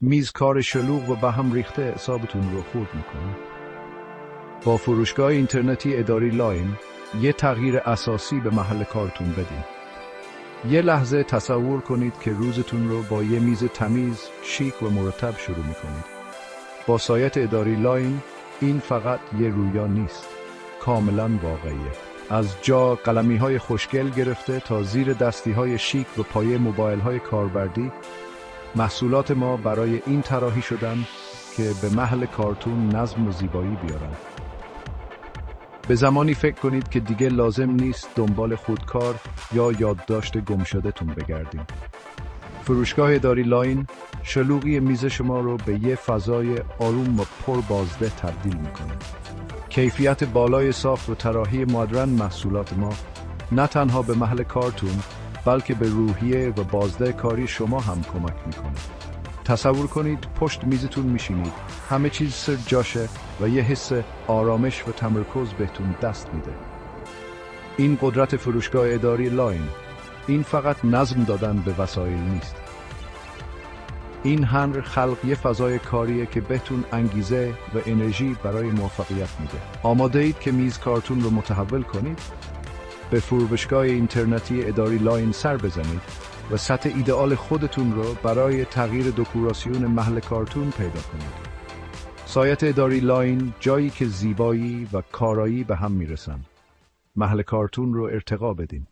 میز کار شلوغ و به هم ریخته اعصابتون رو خورد میکنه. با فروشگاه اینترنتی اداری لاین یه تغییر اساسی به محل کارتون بدین. یه لحظه تصور کنید که روزتون رو با یه میز تمیز، شیک و مرتب شروع میکنید. با سایت اداری لاین این فقط یه رویا نیست، کاملا واقعیه. از جا قلمی‌های خوشگل گرفته تا زیر دستی‌های شیک و پایه موبایل‌های کاربردی، محصولات ما برای این طراحی شدن که به محل کارتون نظم و زیبایی بیارن. به زمانی فکر کنید که دیگه لازم نیست دنبال خودکار یا یادداشت گمشده‌تون بگردیم. فروشگاه اداری لاین شلوغی میز شما رو به یه فضای آروم و پر بازده تبدیل میکنه. کیفیت بالای ساخت و طراحی مدرن محصولات ما نه تنها به محل کارتون بلکه به روحیه و بازده کاری شما هم کمک میکنه. تصور کنید پشت میزتون میشینید، همه چیز سر جاشه و یه حس آرامش و تمرکز بهتون دست میده. این قدرت فروشگاه اداری لاین. این فقط نظم دادن به وسایل نیست. این هنر خلق یه فضای کاریه که بهتون انگیزه و انرژی برای موفقیت میده. آماده اید که میز کارتون رو متحول کنید؟ به فروشگاه اینترنتی اداری لاین سر بزنید و سطح ایدئال خودتون رو برای تغییر دکوراسیون محل کارتون پیدا کنید. سایت اداری لاین جایی که زیبایی و کارایی به هم میرسن. محل کارتون رو ارتقا بدین.